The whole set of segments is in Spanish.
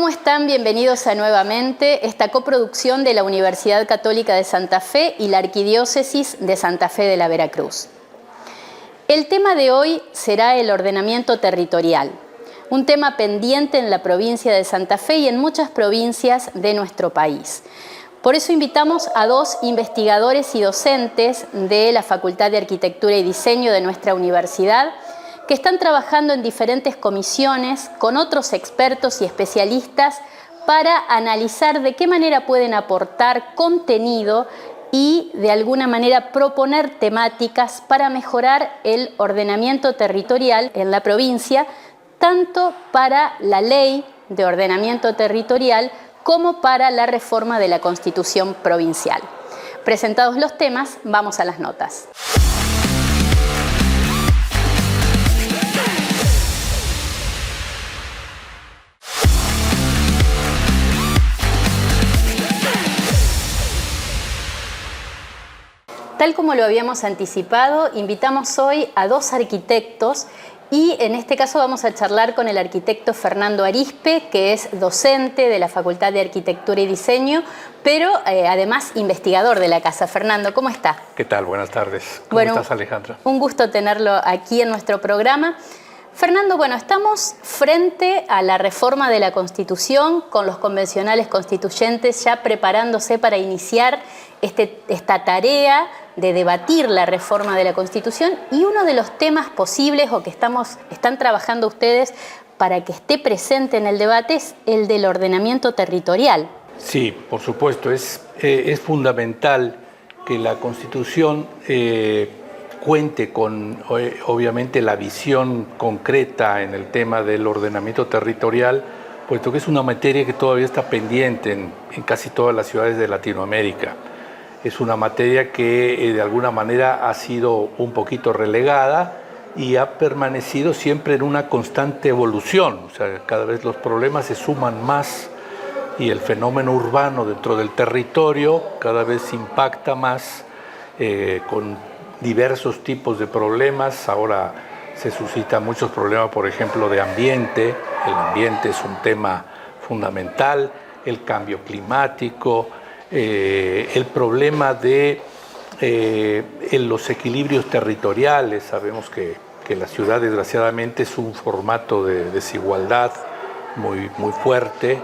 ¿Cómo están? Bienvenidos a Nuevamente, esta coproducción de la Universidad Católica de Santa Fe y la Arquidiócesis de Santa Fe de la Veracruz. El tema de hoy será el ordenamiento territorial, un tema pendiente en la provincia de Santa Fe y en muchas provincias de nuestro país. Por eso invitamos a dos investigadores y docentes de la Facultad de Arquitectura y Diseño de nuestra universidad, que están trabajando en diferentes comisiones con otros expertos y especialistas para analizar de qué manera pueden aportar contenido y de alguna manera proponer temáticas para mejorar el ordenamiento territorial en la provincia, tanto para la ley de ordenamiento territorial como para la reforma de la Constitución provincial. Presentados los temas, vamos a las notas. Tal como lo habíamos anticipado, invitamos hoy a dos arquitectos y en este caso vamos a charlar con el arquitecto Fernando Arispe, que es docente de la Facultad de Arquitectura y Diseño, pero además investigador de la casa. Fernando, ¿cómo está? ¿Qué tal? Buenas tardes. ¿Cómo estás, Alejandra? Un gusto tenerlo aquí en nuestro programa. Fernando, bueno, estamos frente a la reforma de la Constitución, con los convencionales constituyentes ya preparándose para iniciar esta tarea de debatir la reforma de la Constitución, y uno de los temas posibles o que están trabajando ustedes para que esté presente en el debate es el del ordenamiento territorial. Sí, por supuesto, es fundamental que la Constitución cuente con, obviamente, la visión concreta en el tema del ordenamiento territorial, puesto que es una materia que todavía está pendiente en casi todas las ciudades de Latinoamérica. Es una materia que de alguna manera ha sido un poquito relegada y ha permanecido siempre en una constante evolución. O sea, cada vez los problemas se suman más y el fenómeno urbano dentro del territorio cada vez impacta más con diversos tipos de problemas. Ahora se suscitan muchos problemas, por ejemplo, de ambiente. El ambiente es un tema fundamental, el cambio climático, el problema de los equilibrios territoriales. Sabemos que la ciudad, desgraciadamente, es un formato de desigualdad muy fuerte,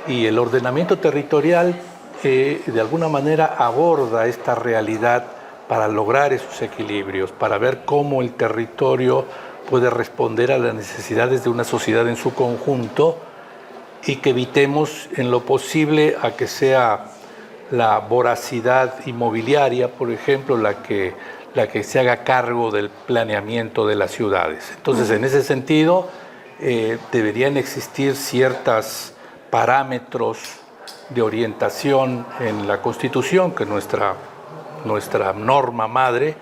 y el ordenamiento territorial de alguna manera aborda esta realidad para lograr esos equilibrios, para ver cómo el territorio puede responder a las necesidades de una sociedad en su conjunto, y que evitemos en lo posible a que sea la voracidad inmobiliaria, por ejemplo, la que se haga cargo del planeamiento de las ciudades. Entonces, en ese sentido, deberían existir ciertos parámetros de orientación en la Constitución, que es nuestra norma madre,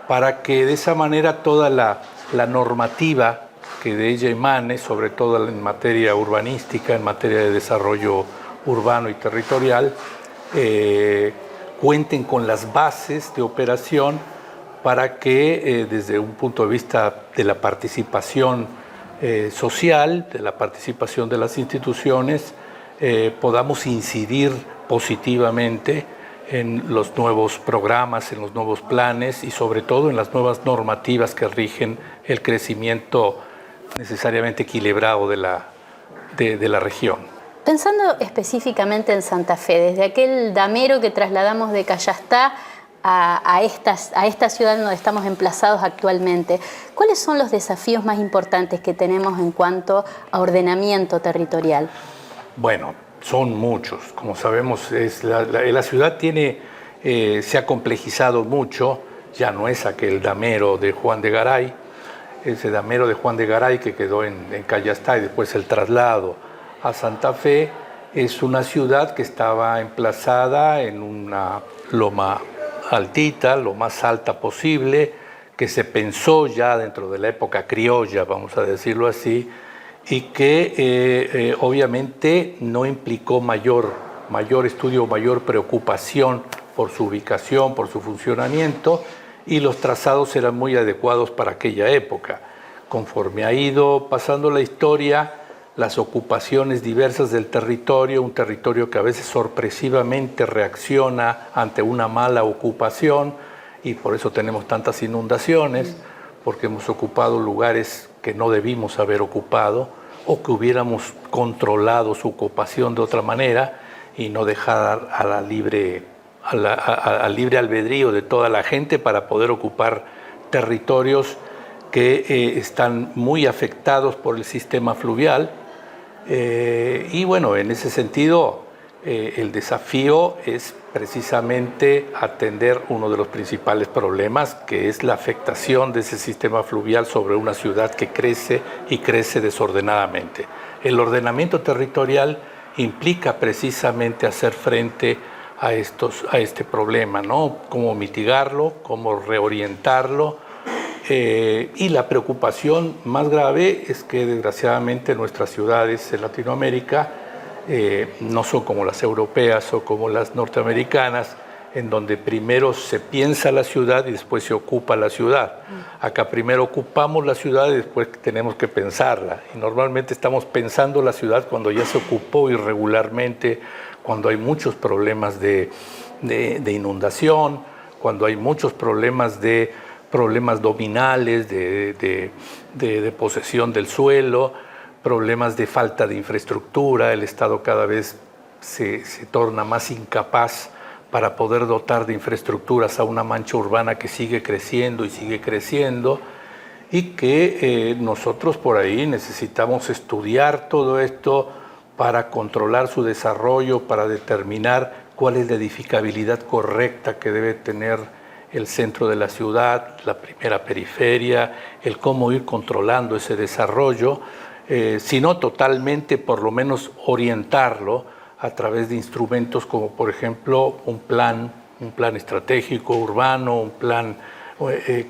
para que de esa manera toda la normativa que de ella emane, sobre todo en materia urbanística, en materia de desarrollo urbano y territorial, cuenten con las bases de operación para que desde un punto de vista de la participación social, de la participación de las instituciones, podamos incidir positivamente en los nuevos programas, en los nuevos planes y sobre todo en las nuevas normativas que rigen el crecimiento necesariamente equilibrado de la región. Pensando específicamente en Santa Fe, desde aquel damero que trasladamos de Cayastá a esta ciudad donde estamos emplazados actualmente, ¿cuáles son los desafíos más importantes que tenemos en cuanto a ordenamiento territorial? Bueno, son muchos. Como sabemos, la ciudad se ha complejizado mucho. Ya no es aquel damero de Juan de Garay, ese damero de Juan de Garay que quedó en Cayastá, y después el traslado a Santa Fe. Es una ciudad que estaba emplazada en una loma altita, lo más alta posible, que se pensó ya dentro de la época criolla, vamos a decirlo así, y que obviamente no implicó mayor estudio, mayor preocupación por su ubicación, por su funcionamiento, y los trazados eran muy adecuados para aquella época. Conforme ha ido pasando la historia, las ocupaciones diversas del territorio, un territorio que a veces sorpresivamente reacciona ante una mala ocupación y por eso tenemos tantas inundaciones, porque hemos ocupado lugares que no debimos haber ocupado o que hubiéramos controlado su ocupación de otra manera y no dejar al libre albedrío de toda la gente para poder ocupar territorios que están muy afectados por el sistema fluvial. Y bueno, en ese sentido, el desafío es precisamente atender uno de los principales problemas, que es la afectación de ese sistema fluvial sobre una ciudad que crece y crece desordenadamente. El ordenamiento territorial implica precisamente hacer frente a este problema, ¿no? Cómo mitigarlo, cómo reorientarlo. Y la preocupación más grave es que desgraciadamente nuestras ciudades en Latinoamérica no son como las europeas o como las norteamericanas, en donde primero se piensa la ciudad y después se ocupa la ciudad. Acá primero ocupamos la ciudad y después tenemos que pensarla. Y normalmente estamos pensando la ciudad cuando ya se ocupó irregularmente, cuando hay muchos problemas de inundación, cuando hay muchos problemas dominales, de posesión del suelo, problemas de falta de infraestructura. El Estado cada vez se torna más incapaz para poder dotar de infraestructuras a una mancha urbana que sigue creciendo y que nosotros por ahí necesitamos estudiar todo esto para controlar su desarrollo, para determinar cuál es la edificabilidad correcta que debe tener el centro de la ciudad, la primera periferia, el cómo ir controlando ese desarrollo, si no totalmente, por lo menos orientarlo a través de instrumentos como, por ejemplo, un plan estratégico urbano, un plan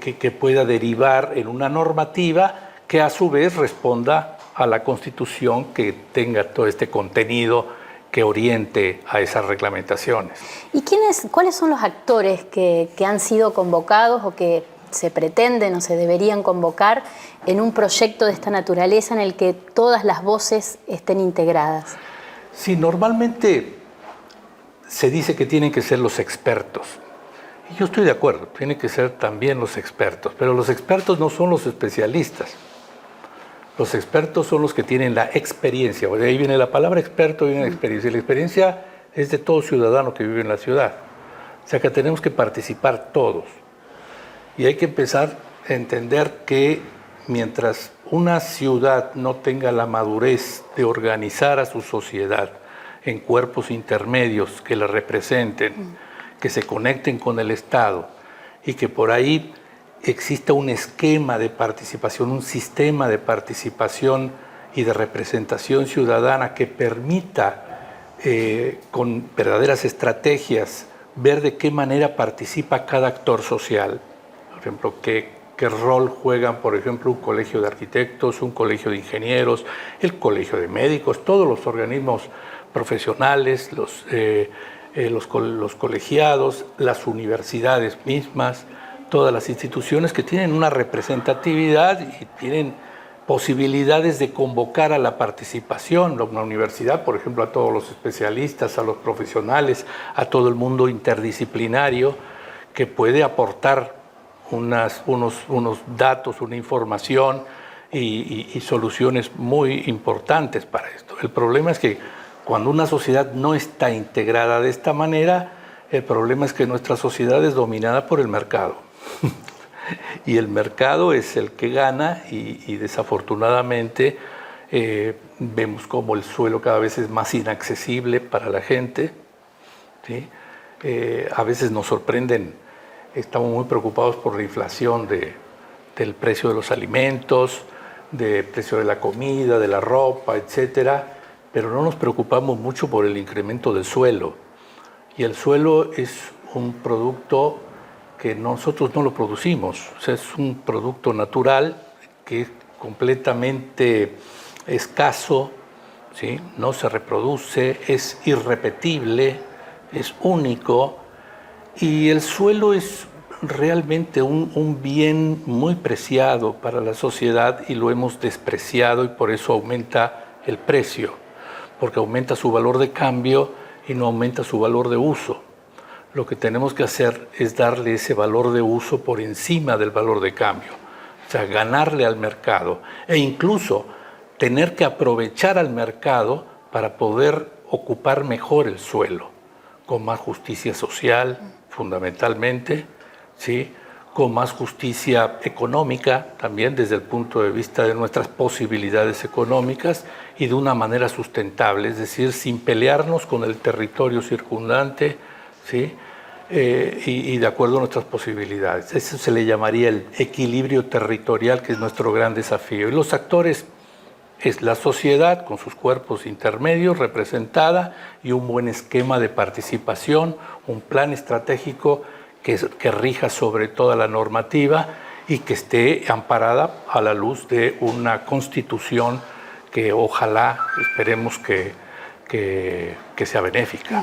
que pueda derivar en una normativa que a su vez responda a la Constitución, que tenga todo este contenido que oriente a esas reglamentaciones. ¿Y cuáles son los actores que han sido convocados o que se pretenden o se deberían convocar en un proyecto de esta naturaleza en el que todas las voces estén integradas? Sí, normalmente se dice que tienen que ser los expertos. Y yo estoy de acuerdo, tienen que ser también los expertos, pero los expertos no son los especialistas. Los expertos son los que tienen la experiencia. De ahí viene la palabra experto, viene la experiencia. Y la experiencia es de todo ciudadano que vive en la ciudad. O sea que tenemos que participar todos. Y hay que empezar a entender que mientras una ciudad no tenga la madurez de organizar a su sociedad en cuerpos intermedios que la representen, que se conecten con el Estado y que por ahí exista un esquema de participación, un sistema de participación y de representación ciudadana que permita con verdaderas estrategias ver de qué manera participa cada actor social. Por ejemplo, qué rol juegan, por ejemplo, un colegio de arquitectos, un colegio de ingenieros, el colegio de médicos, todos los organismos profesionales, los colegiados, las universidades mismas, todas las instituciones que tienen una representatividad y tienen posibilidades de convocar a la participación. Una universidad, por ejemplo, a todos los especialistas, a los profesionales, a todo el mundo interdisciplinario que puede aportar unos datos, una información y soluciones muy importantes para esto. El problema es que cuando una sociedad no está integrada de esta manera, el problema es que nuestra sociedad es dominada por el mercado. Y el mercado es el que gana y desafortunadamente vemos como el suelo cada vez es más inaccesible para la gente, ¿sí? A veces nos sorprenden, estamos muy preocupados por la inflación del precio de los alimentos, del precio de la comida, de la ropa, etcétera, pero no nos preocupamos mucho por el incremento del suelo. Y el suelo es un producto que nosotros no lo producimos, o sea, es un producto natural que es completamente escaso, ¿sí? No se reproduce, es irrepetible, es único, y el suelo es realmente un bien muy preciado para la sociedad y lo hemos despreciado y por eso aumenta el precio, porque aumenta su valor de cambio y no aumenta su valor de uso. Lo que tenemos que hacer es darle ese valor de uso por encima del valor de cambio, o sea, ganarle al mercado e incluso tener que aprovechar al mercado para poder ocupar mejor el suelo, con más justicia social, fundamentalmente, ¿sí? Con más justicia económica, también desde el punto de vista de nuestras posibilidades económicas y de una manera sustentable, es decir, sin pelearnos con el territorio circundante, ¿sí? Y de acuerdo a nuestras posibilidades. Eso se le llamaría el equilibrio territorial, que es nuestro gran desafío. Y los actores es la sociedad con sus cuerpos intermedios representada y un buen esquema de participación, un plan estratégico que rija sobre toda la normativa y que esté amparada a la luz de una constitución que ojalá, esperemos que sea benéfica.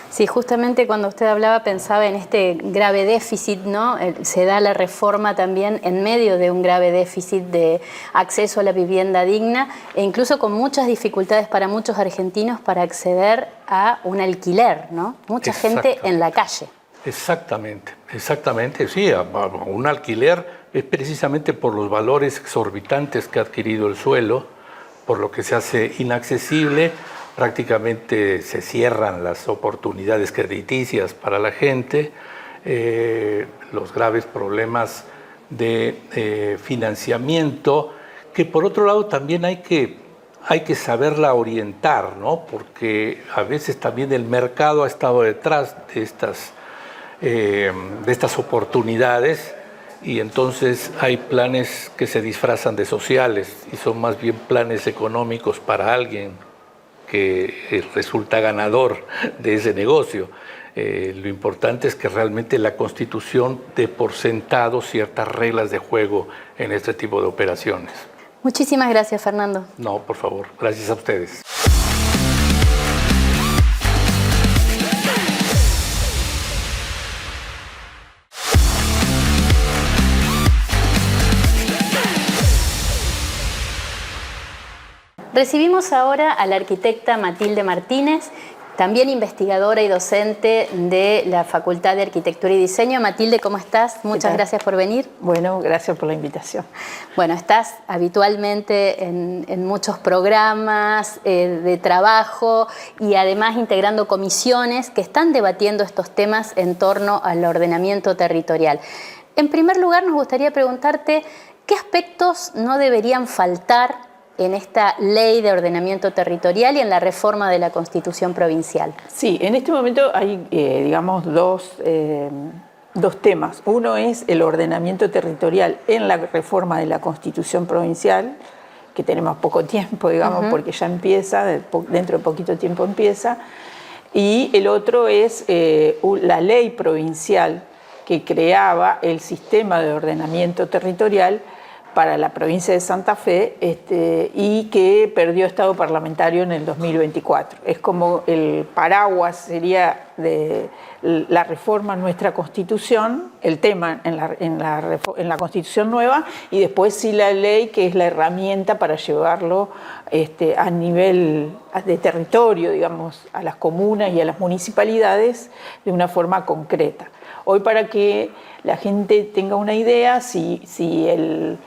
Sí, justamente cuando usted hablaba pensaba en este grave déficit, ¿no? Se da la reforma también en medio de un grave déficit de acceso a la vivienda digna e incluso con muchas dificultades para muchos argentinos para acceder a un alquiler, ¿no? Mucha gente en la calle. Exactamente, sí, un alquiler es precisamente por los valores exorbitantes que ha adquirido el suelo, por lo que se hace inaccesible. Prácticamente se cierran las oportunidades crediticias para la gente, los graves problemas de financiamiento, que por otro lado también hay que saberla orientar, ¿no? Porque a veces también el mercado ha estado detrás de estas oportunidades y entonces hay planes que se disfrazan de sociales y son más bien planes económicos para alguien que resulta ganador de ese negocio. Lo importante es que realmente la Constitución dé por sentado ciertas reglas de juego en este tipo de operaciones. Muchísimas gracias, Fernando. No, por favor, gracias a ustedes. Recibimos ahora a la arquitecta Matilde Martínez, también investigadora y docente de la Facultad de Arquitectura y Diseño. Matilde, ¿cómo estás? Muchas gracias por venir. Bueno, gracias por la invitación. Bueno, estás habitualmente en muchos programas de trabajo y además integrando comisiones que están debatiendo estos temas en torno al ordenamiento territorial. En primer lugar, nos gustaría preguntarte qué aspectos no deberían faltar en esta ley de ordenamiento territorial y en la reforma de la Constitución provincial. Sí, en este momento hay, digamos, dos temas. Uno es el ordenamiento territorial en la reforma de la Constitución provincial, que tenemos poco tiempo, digamos, porque ya empieza, dentro de poquito tiempo empieza. Y el otro es la ley provincial que creaba el sistema de ordenamiento territorial para la provincia de Santa Fe y que perdió estado parlamentario en el 2024. Es como el paraguas sería de la reforma en nuestra Constitución, el tema en la Constitución nueva, y después sí la ley, que es la herramienta para llevarlo a nivel de territorio, digamos, a las comunas y a las municipalidades de una forma concreta. Hoy, para que la gente tenga una idea, si el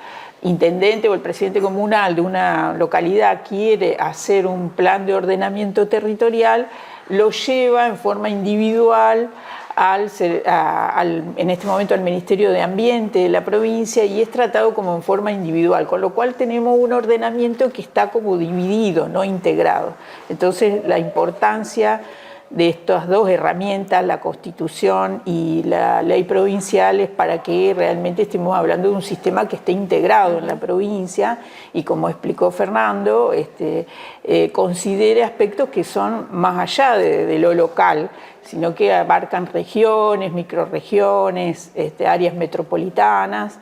intendente o el presidente comunal de una localidad quiere hacer un plan de ordenamiento territorial, lo lleva en forma individual en este momento al Ministerio de Ambiente de la provincia y es tratado como en forma individual, con lo cual tenemos un ordenamiento que está como dividido, no integrado. Entonces, la importancia de estas dos herramientas, la Constitución y la ley provincial, es para que realmente estemos hablando de un sistema que esté integrado en la provincia y, como explicó Fernando, considere aspectos que son más allá de lo local, sino que abarcan regiones, microrregiones, áreas metropolitanas,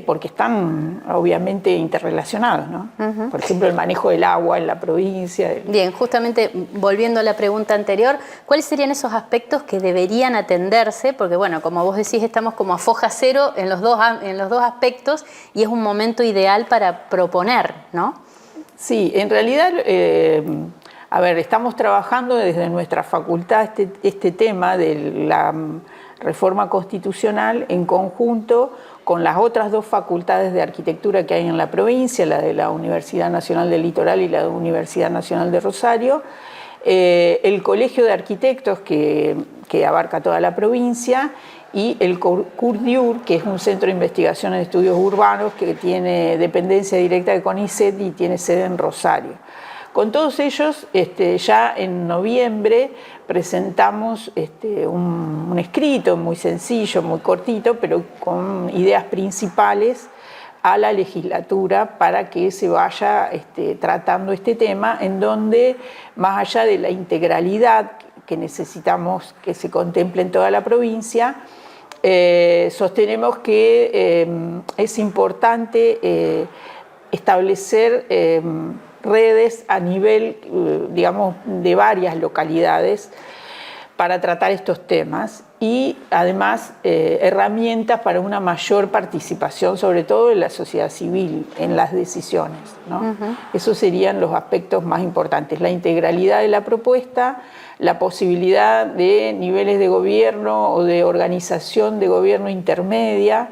porque están obviamente interrelacionados, ¿no? Por ejemplo, el manejo del agua en la provincia. Bien, justamente volviendo a la pregunta anterior, ¿cuáles serían esos aspectos que deberían atenderse? Porque bueno, como vos decís, estamos como a foja cero en los dos aspectos y es un momento ideal para proponer, ¿no? Sí, en realidad, a ver, estamos trabajando desde nuestra facultad este tema de la reforma constitucional en conjunto con las otras dos facultades de arquitectura que hay en la provincia, la de la Universidad Nacional del Litoral y la Universidad Nacional de Rosario, el Colegio de Arquitectos que abarca toda la provincia y el CURDIUR, que es un centro de investigación en estudios urbanos que tiene dependencia directa de CONICET y tiene sede en Rosario. Con todos ellos, ya en noviembre presentamos un escrito muy sencillo, muy cortito, pero con ideas principales a la legislatura para que se vaya tratando este tema, en donde, más allá de la integralidad que necesitamos que se contemple en toda la provincia, sostenemos que es importante establecer redes a nivel, digamos, de varias localidades para tratar estos temas y además herramientas para una mayor participación, sobre todo de la sociedad civil, en las decisiones, ¿no? Esos serían los aspectos más importantes: la integralidad de la propuesta, la posibilidad de niveles de gobierno o de organización de gobierno intermedia,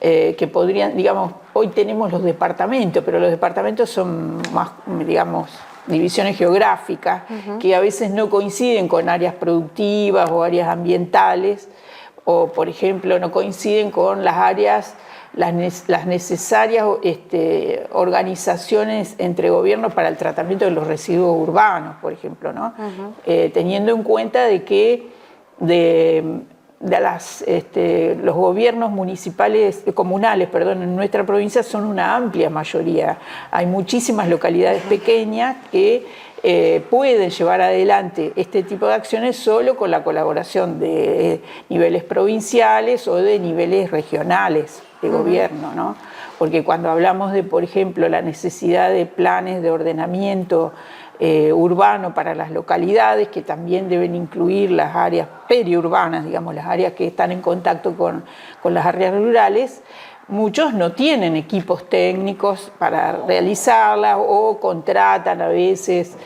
que podrían, digamos, hoy tenemos los departamentos, pero los departamentos son más, digamos, divisiones geográficas que a veces no coinciden con áreas productivas o áreas ambientales, o por ejemplo no coinciden con las áreas, las necesarias organizaciones entre gobiernos para el tratamiento de los residuos urbanos, por ejemplo, ¿no? Teniendo en cuenta de que los gobiernos comunales, en nuestra provincia son una amplia mayoría. Hay muchísimas localidades pequeñas que pueden llevar adelante este tipo de acciones solo con la colaboración de niveles provinciales o de niveles regionales de gobierno, ¿no? Porque cuando hablamos de, por ejemplo, la necesidad de planes de ordenamiento urbano para las localidades, que también deben incluir las áreas periurbanas, digamos, las áreas que están en contacto con las áreas rurales, muchos no tienen equipos técnicos para realizarlas o contratan a veces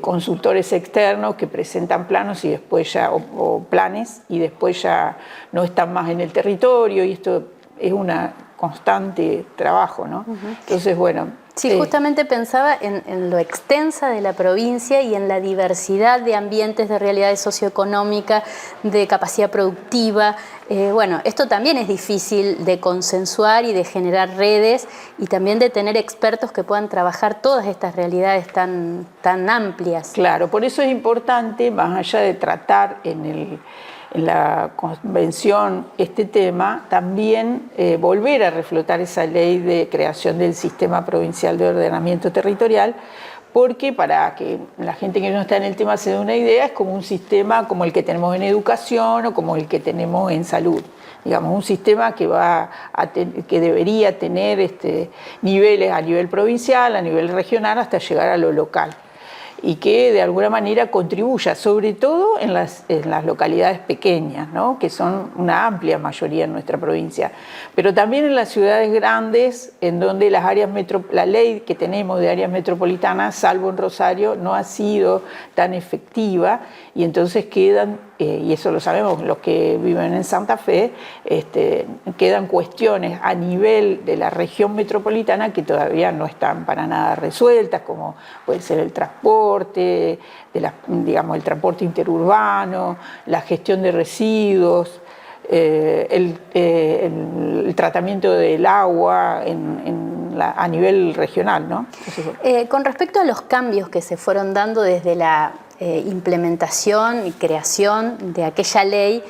consultores externos que presentan planos y después ya, o planes y después ya no están más en el territorio, y esto es una constante trabajo, ¿no? Entonces, bueno. Sí, justamente pensaba en lo extensa de la provincia y en la diversidad de ambientes, de realidades socioeconómicas, de capacidad productiva. Bueno, esto también es difícil de consensuar y de generar redes y también de tener expertos que puedan trabajar todas estas realidades tan amplias. Claro, por eso es importante, más allá de tratar en la convención este tema, también volver a reflotar esa ley de creación del Sistema Provincial de Ordenamiento Territorial, porque para que la gente que no está en el tema se dé una idea, es como un sistema como el que tenemos en educación o como el que tenemos en salud. Digamos, un sistema que debería tener niveles a nivel provincial, a nivel regional, hasta llegar a lo local, y que de alguna manera contribuya, sobre todo en las localidades pequeñas, ¿no? Que son una amplia mayoría en nuestra provincia, pero también en las ciudades grandes, en donde la ley que tenemos de áreas metropolitanas, salvo en Rosario, no ha sido tan efectiva, y entonces quedan, y eso lo sabemos los que viven en Santa Fe, quedan cuestiones a nivel de la región metropolitana que todavía no están para nada resueltas, como puede ser el transporte, digamos, el transporte interurbano, la gestión de residuos, el tratamiento del agua a nivel regional, ¿no? Entonces, con respecto a los cambios que se fueron dando desde la implementación y creación de aquella ley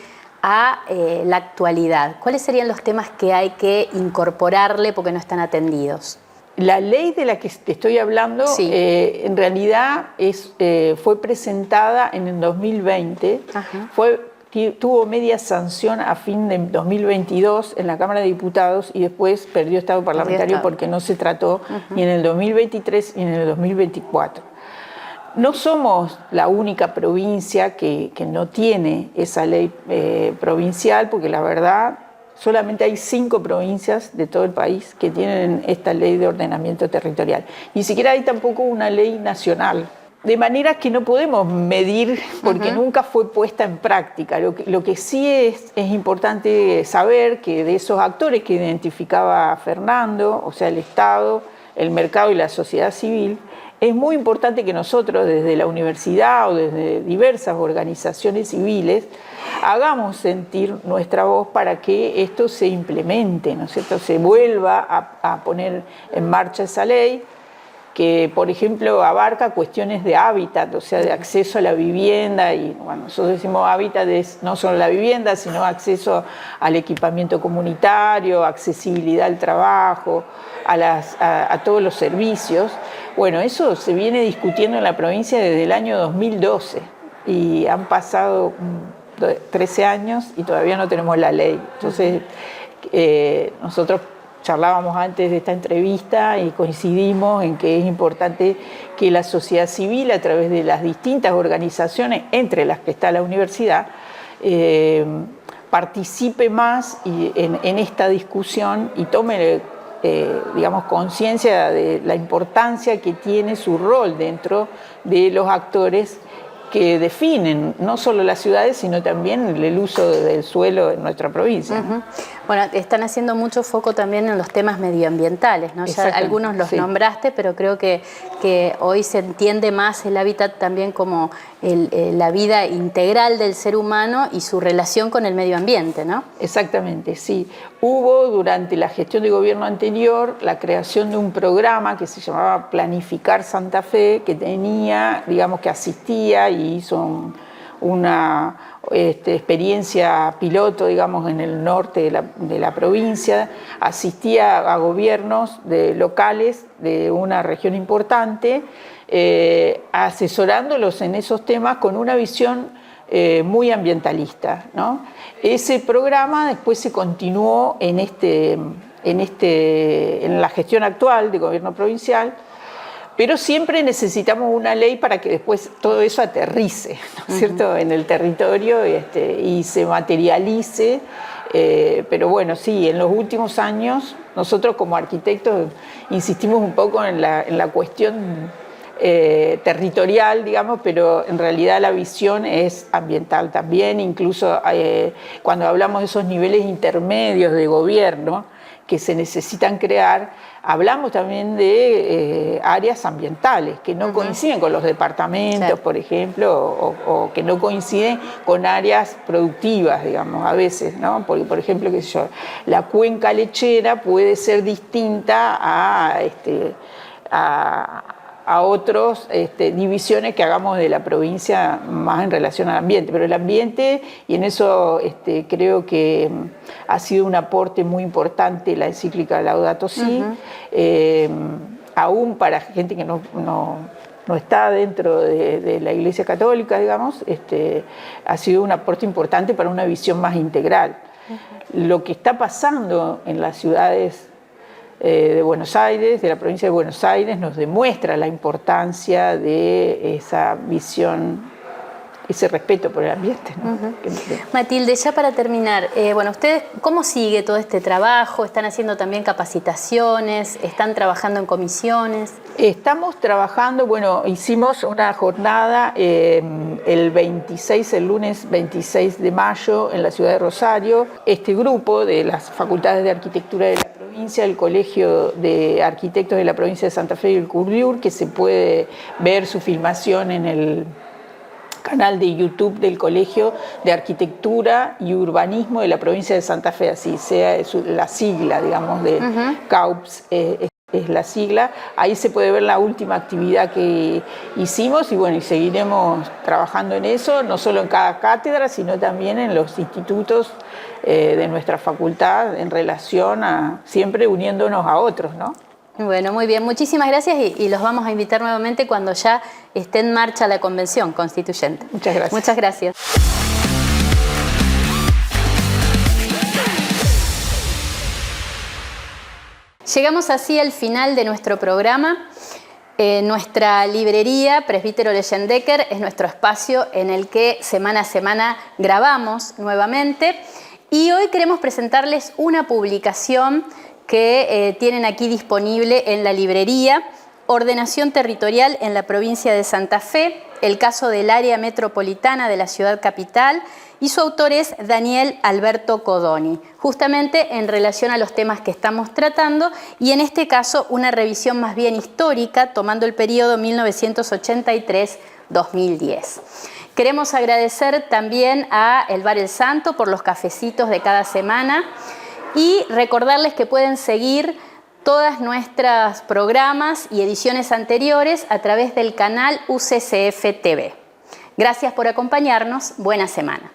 a la actualidad, ¿cuáles serían los temas que hay que incorporarle porque no están atendidos? La ley de la que te estoy hablando, sí, en realidad fue presentada en el 2020, tuvo media sanción a fin de 2022 en la Cámara de Diputados y después perdió estado parlamentario porque no se trató ni en el 2023 ni en el 2024. No somos la única provincia que no tiene esa ley provincial, porque la verdad Solamente hay 5 provincias de todo el país que tienen esta ley de ordenamiento territorial. Ni siquiera hay tampoco una ley nacional. De manera que no podemos medir porque nunca fue puesta en práctica. Lo que sí es importante saber que de esos actores que identificaba Fernando, o sea, el Estado, el mercado y la sociedad civil, es muy importante que nosotros desde la universidad o desde diversas organizaciones civiles hagamos sentir nuestra voz para que esto se implemente, ¿no es cierto? Se vuelva a poner en marcha esa ley que, por ejemplo, abarca cuestiones de hábitat, o sea, de acceso a la vivienda, y bueno, nosotros decimos hábitat es no solo la vivienda, sino acceso al equipamiento comunitario, accesibilidad al trabajo, a todos los servicios. Bueno, eso se viene discutiendo en la provincia desde el año 2012 y han pasado 13 años y todavía no tenemos la ley. Entonces, nosotros charlábamos antes de esta entrevista y coincidimos en que es importante que la sociedad civil, a través de las distintas organizaciones, entre las que está la universidad, participe más en esta discusión y tome, digamos, conciencia de la importancia que tiene su rol dentro de los actores que definen no solo las ciudades, sino también el uso del suelo en nuestra provincia. Bueno, están haciendo mucho foco también en los temas medioambientales, ¿no? Ya algunos los nombraste, pero creo que hoy se entiende más el hábitat también como la vida integral del ser humano y su relación con el medio ambiente, ¿no? Exactamente, sí. Hubo durante la gestión de gobierno anterior la creación de un programa que se llamaba Planificar Santa Fe, que tenía, digamos, que asistía y hizo una experiencia piloto, digamos, en el norte de la provincia, asistía a gobiernos locales de una región importante, asesorándolos en esos temas con una visión muy ambientalista, ¿no? Ese programa después se continuó en la gestión actual de gobierno provincial, pero siempre necesitamos una ley para que después todo eso aterrice, ¿no es cierto?, en el territorio y se materialice. Pero bueno, sí, en los últimos años nosotros como arquitectos insistimos un poco en la cuestión territorial, digamos, pero en realidad la visión es ambiental también. Incluso cuando hablamos de esos niveles intermedios de gobierno que se necesitan crear, hablamos también de áreas ambientales que no coinciden con los departamentos, por ejemplo, o que no coinciden con áreas productivas, digamos, a veces, ¿no? Porque, por ejemplo, qué sé yo, la cuenca lechera puede ser distinta a otras divisiones que hagamos de la provincia más en relación al ambiente. Pero el ambiente, y en eso creo que ha sido un aporte muy importante la encíclica Laudato Si, aún para gente que no está dentro de la Iglesia Católica, digamos, ha sido un aporte importante para una visión más integral. Lo que está pasando en las ciudades de Buenos Aires, de la provincia de Buenos Aires, nos demuestra la importancia de esa visión, ese respeto por el ambiente, ¿no? Matilde, ya para terminar, bueno, ¿ustedes cómo sigue todo este trabajo? ¿Están haciendo también capacitaciones? ¿Están trabajando en comisiones? Estamos trabajando, bueno, hicimos una jornada el lunes 26 de mayo en la ciudad de Rosario. Este grupo de las facultades de arquitectura de la provincia, el Colegio de Arquitectos de la provincia de Santa Fe y el CURDIUR, que se puede ver su filmación en el canal de YouTube del Colegio de Arquitectura y Urbanismo de la provincia de Santa Fe, así sea la sigla, digamos, de CAUPS, es la sigla. Ahí se puede ver la última actividad que hicimos y bueno, y seguiremos trabajando en eso, no solo en cada cátedra, sino también en los institutos de nuestra facultad en relación a siempre uniéndonos a otros, ¿no? Bueno, muy bien, muchísimas gracias y los vamos a invitar nuevamente cuando ya esté en marcha la Convención Constituyente. Muchas gracias. Muchas gracias. Llegamos así al final de nuestro programa. Nuestra librería Presbítero Leyendecker es nuestro espacio en el que semana a semana grabamos nuevamente Y hoy queremos presentarles una publicación que tienen aquí disponible en la librería, Ordenación Territorial en la provincia de Santa Fe, el caso del área metropolitana de la ciudad capital, y su autor es Daniel Alberto Codoni, justamente en relación a los temas que estamos tratando, y en este caso una revisión más bien histórica, tomando el periodo 1983-2010. Queremos agradecer también a El Bar El Santo por los cafecitos de cada semana y recordarles que pueden seguir todas nuestros programas y ediciones anteriores a través del canal UCCF TV. Gracias por acompañarnos. Buena semana.